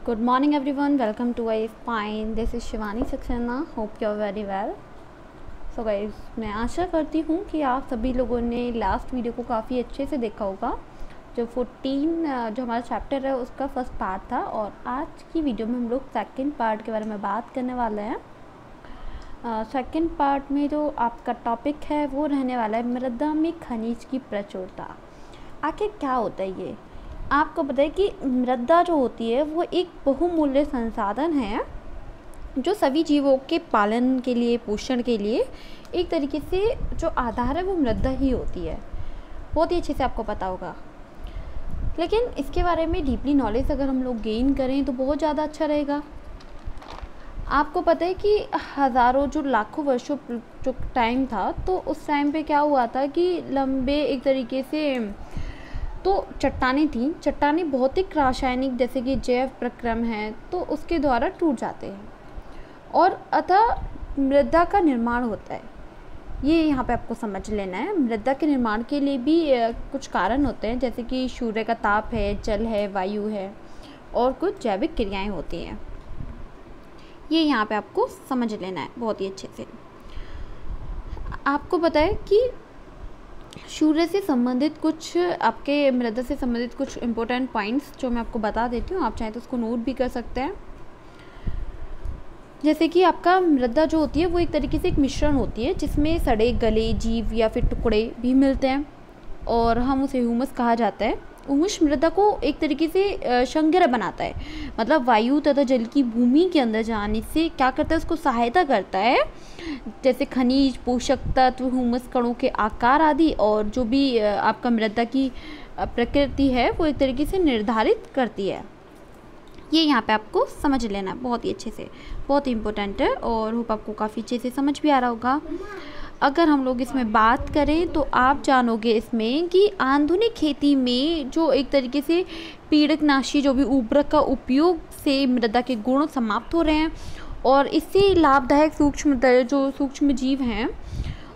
Good morning everyone, welcome to I Fine. This is Shivani Saxena. Hope you are very well. So guys, मैं आशा करती हूँ कि आप सभी लोगों ने लास्ट वीडियो को काफ़ी अच्छे से देखा होगा। जो 14 जो हमारा चैप्टर है उसका फर्स्ट पार्ट था, और आज की वीडियो में हम लोग सेकंड पार्ट के बारे में बात करने वाले हैं। सेकंड पार्ट में जो आपका टॉपिक है वो रहने वाला है मृदा में खनिज की प्रचुरता। आखिर क्या होता है ये? आपको पता है कि मृदा जो होती है वो एक बहुमूल्य संसाधन है जो सभी जीवों के पालन के लिए, पोषण के लिए एक तरीके से जो आधार है वो मृदा ही होती है। बहुत ही अच्छे से आपको पता होगा, लेकिन इसके बारे में डीपली नॉलेज अगर हम लोग गेन करें तो बहुत ज़्यादा अच्छा रहेगा। आपको पता है कि हज़ारों जो लाखों वर्षों जो टाइम था, तो उस टाइम पे क्या हुआ था कि लंबे एक तरीके से तो चट्टानें थीं। चट्टानें भौतिक, रासायनिक जैसे कि जैव प्रक्रम है तो उसके द्वारा टूट जाते हैं और अतः मृदा का निर्माण होता है। ये यहाँ पे आपको समझ लेना है। मृदा के निर्माण के लिए भी कुछ कारण होते हैं, जैसे कि सूर्य का ताप है, जल है, वायु है और कुछ जैविक क्रियाएं होती हैं। ये यहाँ पे आपको समझ लेना है बहुत ही अच्छे से। आपको पता है कि सूर्य से संबंधित कुछ, आपके मृदा से संबंधित कुछ इम्पोर्टेंट पॉइंट्स जो मैं आपको बता देती हूँ, आप चाहें तो उसको नोट भी कर सकते हैं। जैसे कि आपका मृदा जो होती है वो एक तरीके से एक मिश्रण होती है जिसमें सड़े गले जीव या फिर टुकड़े भी मिलते हैं, और हम उसे ह्यूमस कहा जाता है। ह्यूमस मृदा को एक तरीके से संग्रह बनाता है, मतलब वायु तथा जल की भूमि के अंदर जाने से क्या करता है, उसको सहायता करता है। जैसे खनिज, पोषक तत्व, ह्यूमस कणों के आकार आदि, और जो भी आपका मृदा की प्रकृति है वो एक तरीके से निर्धारित करती है। ये यहाँ पे आपको समझ लेना है बहुत ही अच्छे से, बहुत ही इम्पोर्टेंट है, और होप आपको काफ़ी अच्छे से समझ भी आ रहा होगा। अगर हम लोग इसमें बात करें तो आप जानोगे इसमें कि आधुनिक खेती में जो एक तरीके से पीड़कनाशी जो भी उर्वरक का उपयोग से मृदा के गुण समाप्त हो रहे हैं, और इससे लाभदायक सूक्ष्म जीव हैं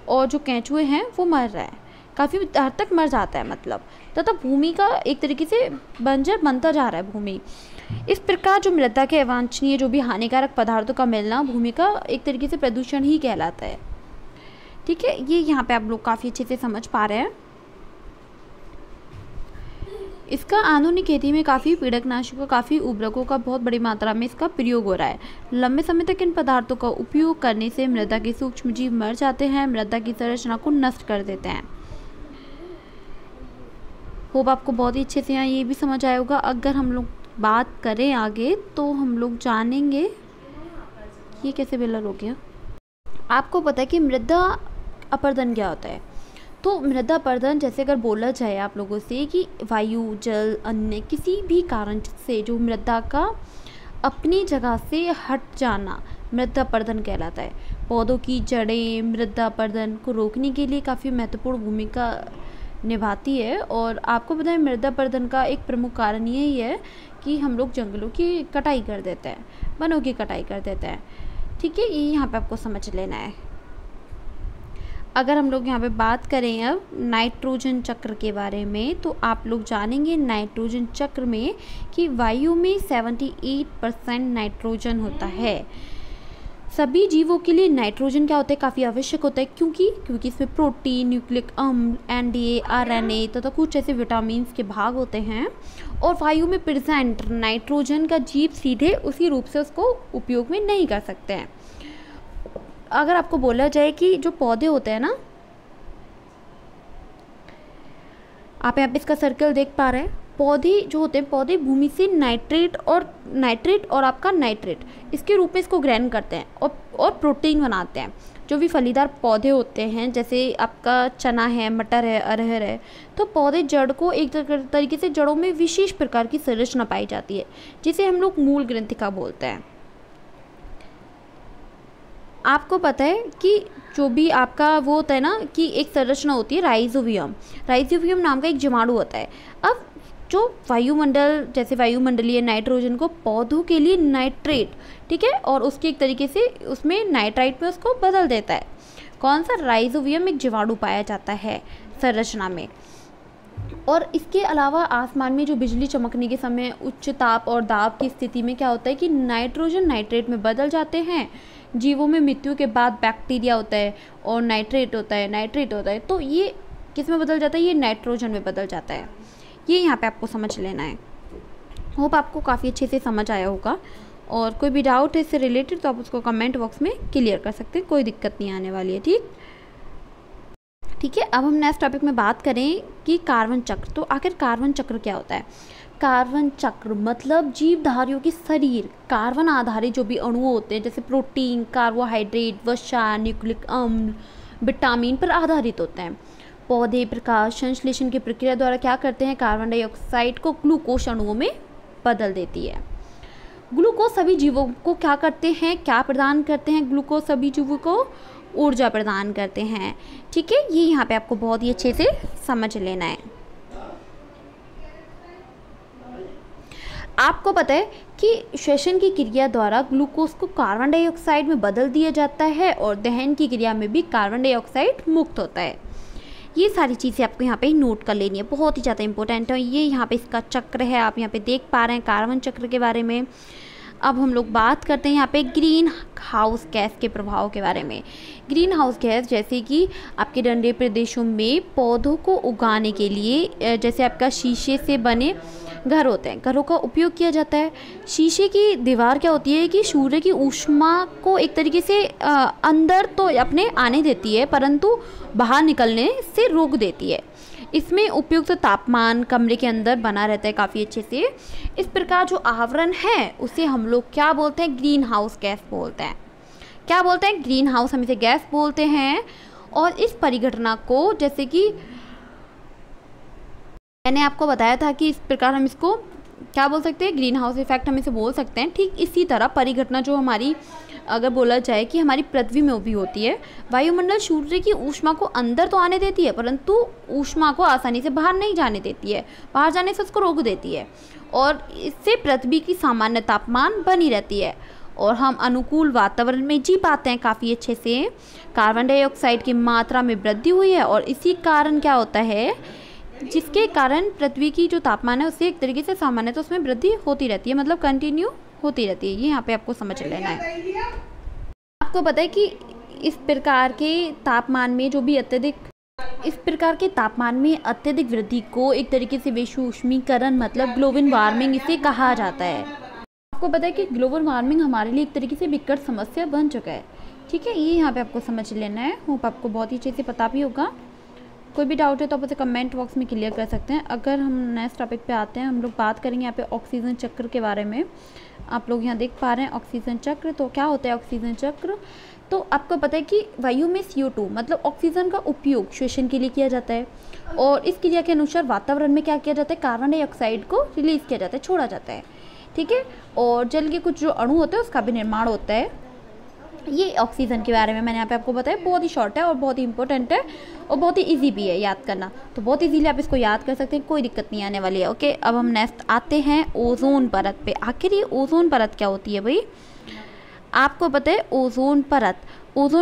और जो केंचुए हैं वो मर रहा है, काफ़ी हद तक मर जाता है मतलब, तथा भूमि का एक तरीके से बंजर बनता जा रहा है भूमि। इस प्रकार जो मृदा के अवांछनीय जो भी हानिकारक पदार्थों का मिलना भूमि का एक तरीके से प्रदूषण ही कहलाता है। ठीक है, ये यहाँ पे आप लोग काफ़ी अच्छे से समझ पा रहे हैं। इसका आधुनिक खेती में काफ़ी पीड़कनाशकों, काफ़ी उर्वरकों का बहुत बड़ी मात्रा में इसका प्रयोग हो रहा है। लंबे समय तक इन पदार्थों का उपयोग करने से मृदा के सूक्ष्म जीव मर जाते हैं, मृदा की संरचना को नष्ट कर देते हैं। होप आपको बहुत ही अच्छे से यहाँ ये भी समझ आया होगा। अगर हम लोग बात करें आगे तो हम लोग जानेंगे ये कैसे बेलर हो गया। आपको पता है कि मृदा अपरदन क्या होता है? तो मृदा अपरदन जैसे अगर बोला जाए आप लोगों से कि वायु, जल, अन्य किसी भी कारण से जो मृदा का अपनी जगह से हट जाना मृदा अपरदन कहलाता है। पौधों की जड़ें मृदा अपरदन को रोकने के लिए काफ़ी महत्वपूर्ण भूमिका निभाती है, और आपको पता है मृदा अपरदन का एक प्रमुख कारण यही है कि हम लोग जंगलों की कटाई कर देते हैं, वनों की कटाई कर देते हैं। ठीक है, ये यहाँ पे आपको समझ लेना है। अगर हम लोग यहाँ पे बात करें अब नाइट्रोजन चक्र के बारे में, तो आप लोग जानेंगे नाइट्रोजन चक्र में कि वायु में 78% नाइट्रोजन होता है। सभी जीवों के लिए नाइट्रोजन क्या होता है, काफ़ी आवश्यक होता है, क्योंकि इसमें प्रोटीन, न्यूक्लिक अम्ल, एनडीए, आरएनए तथा कुछ ऐसे विटामिन के भाग होते हैं, और वायु में प्रेजेंट नाइट्रोजन का जीव सीधे उसी रूप से उसको उपयोग में नहीं कर सकते हैं। अगर आपको बोला जाए कि जो पौधे होते हैं ना, आप यहाँ पे इसका सर्कल देख पा रहे हैं, पौधे जो होते हैं, पौधे भूमि से नाइट्रेट और आपका नाइट्रेट इसके रूप में इसको ग्रहण करते हैं और प्रोटीन बनाते हैं। जो भी फलीदार पौधे होते हैं, जैसे आपका चना है, मटर है, अरहर है, तो पौधे जड़ को एक तरीके से जड़ों में विशेष प्रकार की संरचना पाई जाती है जिसे हम लोग मूल ग्रंथिका बोलते हैं। आपको पता है कि जो भी आपका वो होता है ना कि एक संरचना होती है राइजोबियम नाम का एक जीवाणु होता है। अब जो वायुमंडल, जैसे वायुमंडलीय नाइट्रोजन को पौधों के लिए नाइट्रेट, ठीक है, और उसके एक तरीके से उसमें नाइट्राइट में उसको बदल देता है। कौन सा? राइजोबियम एक जीवाणु पाया जाता है संरचना में। और इसके अलावा आसमान में जो बिजली चमकने के समय उच्च ताप और दाब की स्थिति में क्या होता है कि नाइट्रोजन नाइट्रेट में बदल जाते हैं। जीवों में मृत्यु के बाद बैक्टीरिया होता है और नाइट्रेट होता है, तो ये किस में बदल जाता है, ये नाइट्रोजन में बदल जाता है। ये यहाँ पे आपको समझ लेना है। होप आपको काफ़ी अच्छे से समझ आया होगा, और कोई भी डाउट है इससे रिलेटेड तो आप उसको कमेंट बॉक्स में क्लियर कर सकते हैं, कोई दिक्कत नहीं आने वाली है। ठीक है। अब हम नेक्स्ट टॉपिक में बात करें कि कार्बन चक्र। तो आखिर कार्बन चक्र क्या होता है? कार्बन चक्र मतलब जीवधारियों के शरीर कार्बन आधारित जो भी अणु होते हैं, जैसे प्रोटीन, कार्बोहाइड्रेट, वसा, न्यूक्लिक अम्ल, विटामिन पर आधारित होते हैं। पौधे प्रकाश संश्लेषण की प्रक्रिया द्वारा क्या करते हैं, कार्बन डाइऑक्साइड को ग्लूकोज अणुओं में बदल देती है। ग्लूकोज सभी जीवों को क्या करते हैं, क्या प्रदान करते हैं? ग्लूकोज सभी जीवों को ऊर्जा प्रदान करते हैं। ठीक है, ये यहाँ पे आपको बहुत ही अच्छे से समझ लेना है। आपको पता है कि श्वसन की क्रिया द्वारा ग्लूकोज को कार्बन डाइऑक्साइड में बदल दिया जाता है और दहन की क्रिया में भी कार्बन डाइऑक्साइड मुक्त होता है। ये सारी चीज़ें आपको यहाँ पे नोट कर लेनी है, बहुत ही ज़्यादा इंपॉर्टेंट है। ये यहाँ पे इसका चक्र है, आप यहाँ पे देख पा रहे हैं कार्बन चक्र के बारे में। अब हम लोग बात करते हैं यहाँ पे ग्रीन हाउस गैस के प्रभाव के बारे में। ग्रीन हाउस गैस जैसे कि आपके ठंडे प्रदेशों में पौधों को उगाने के लिए जैसे आपका शीशे से बने घर होते हैं, घरों का उपयोग किया जाता है। शीशे की दीवार क्या होती है कि सूर्य की ऊष्मा को एक तरीके से अंदर तो अपने आने देती है, परंतु बाहर निकलने से रोक देती है। इसमें उपयुक्त तापमान कमरे के अंदर बना रहता है काफ़ी अच्छे से। इस प्रकार जो आवरण है उसे हम लोग क्या बोलते हैं, ग्रीन हाउस गैस बोलते हैं। क्या बोलते हैं, ग्रीन हाउस, हम इसे गैस बोलते हैं। और इस परिघटना को जैसे कि मैंने आपको बताया था कि इस प्रकार हम इसको क्या बोल सकते हैं, ग्रीन हाउस इफेक्ट हम इसे बोल सकते हैं। ठीक इसी तरह परिघटना जो हमारी अगर बोला जाए कि हमारी पृथ्वी में भी होती है, वायुमंडल सूर्य की ऊष्मा को अंदर तो आने देती है परंतु ऊष्मा को आसानी से बाहर नहीं जाने देती है, बाहर जाने से उसको रोक देती है और इससे पृथ्वी की सामान्य तापमान बनी रहती है और हम अनुकूल वातावरण में जी पाते हैं काफ़ी अच्छे से। कार्बन डाइऑक्साइड की मात्रा में वृद्धि हुई है और इसी कारण क्या होता है, जिसके कारण पृथ्वी की जो तापमान है उससे एक तरीके से सामान्य तो उसमें वृद्धि होती रहती है, मतलब कंटिन्यू होती रहती है। ये यहाँ पे आपको समझ लेना है। आपको पता है कि इस प्रकार के तापमान में अत्यधिक वृद्धि को एक तरीके से विश्व उष्मीकरण मतलब ग्लोबल वार्मिंग इसे कहा जाता है। आपको पता है कि ग्लोबल वार्मिंग हमारे लिए एक तरीके से विकट समस्या बन चुका है। ठीक है, ये यहाँ पे आपको समझ लेना है। होप आपको बहुत ही अच्छे से पता भी होगा। कोई भी डाउट है तो आप उसे कमेंट बॉक्स में क्लियर कर सकते हैं। अगर हम नेक्स्ट टॉपिक पे आते हैं, हम लोग बात करेंगे यहाँ पे ऑक्सीजन चक्र के बारे में। आप लोग यहाँ देख पा रहे हैं ऑक्सीजन चक्र। तो क्या होता है ऑक्सीजन चक्र? तो आपको पता है कि वायु में CO2 मतलब ऑक्सीजन का उपयोग श्वसन के लिए किया जाता है और इस क्रिया के अनुसार वातावरण में क्या किया जाता है, कार्बन डाइऑक्साइड को रिलीज किया जाता है, छोड़ा जाता है। ठीक है, और जल के कुछ जो अणु होते हैं उसका भी निर्माण होता है। ये ऑक्सीजन के बारे में मैंने यहाँ पे आपको बताया, बहुत ही शॉर्ट है और बहुत ही इंपॉर्टेंट है और बहुत ही इजी भी है याद करना, तो बहुत इजीली आप इसको याद कर सकते हैं, कोई दिक्कत नहीं आने वाली है। ओके, अब हम नेक्स्ट आते हैं ओजोन परत पे। आखिर ये ओजोन परत क्या होती है भाई? आपको पता है ओजोन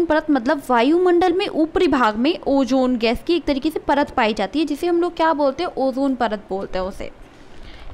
परत मतलब वायुमंडल में ऊपरी भाग में ओजोन गैस की एक तरीके से परत पाई जाती है, जिसे हम लोग क्या बोलते हैं, ओजोन परत बोलते हैं उसे।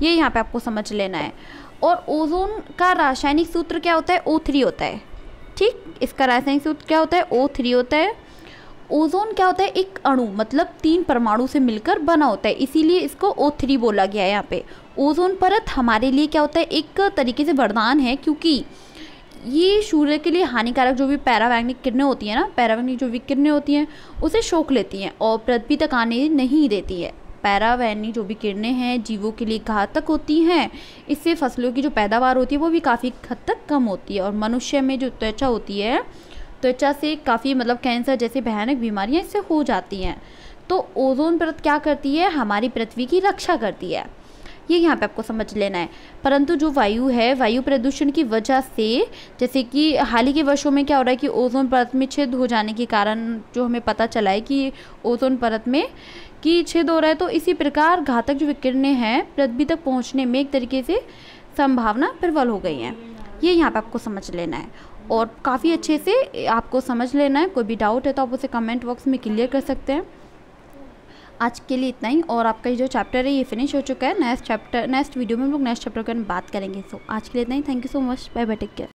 ये यहाँ पे आपको समझ लेना है। और ओजोन का रासायनिक सूत्र क्या होता है, O3 होता है। ठीक, इसका रासायनिक सूत्र क्या होता है, O3 होता है। ओजोन क्या होता है, एक अणु मतलब 3 परमाणु से मिलकर बना होता है, इसीलिए इसको O3 बोला गया है यहाँ पे। ओजोन परत हमारे लिए क्या होता है, एक तरीके से वरदान है, क्योंकि ये सूर्य के लिए हानिकारक जो भी पैरावैग्निक किरणें होती हैं ना, पैरावैग्निक जो भी किरणें होती हैं उसे सोख लेती हैं और पृथ्वी तक आने नहीं देती है। पैरावैग्निक जो भी किरणें हैं जीवों के लिए घातक होती हैं। इससे फसलों की जो पैदावार होती है वो भी काफ़ी हद तक कम होती है और मनुष्य में जो त्वचा होती है, त्वचा से काफ़ी मतलब कैंसर जैसे भयानक बीमारियां इससे हो जाती हैं। तो ओजोन परत क्या करती है, हमारी पृथ्वी की रक्षा करती है। ये यहाँ पे आपको समझ लेना है। परंतु जो वायु है, वायु प्रदूषण की वजह से जैसे कि हाल ही के वर्षों में क्या हो रहा है कि ओजोन परत में छेद हो जाने के कारण जो हमें पता चला है कि ओजोन परत में कि छेद हो रहा है, तो इसी प्रकार घातक जो विकिरणें हैं पृथ्वी तक पहुँचने में एक तरीके से संभावना प्रबल हो गई हैं। ये यहाँ पे आपको समझ लेना है और काफ़ी अच्छे से आपको समझ लेना है। कोई भी डाउट है तो आप उसे कमेंट बॉक्स में क्लियर कर सकते हैं। आज के लिए इतना ही, और आपका जो चैप्टर है ये फिनिश हो चुका है। नेक्स्ट वीडियो में हम लोग नेक्स्ट चैप्टर के बारे में बात करेंगे। सो आज के लिए इतना ही। Thank you so much. Bye bye, take care.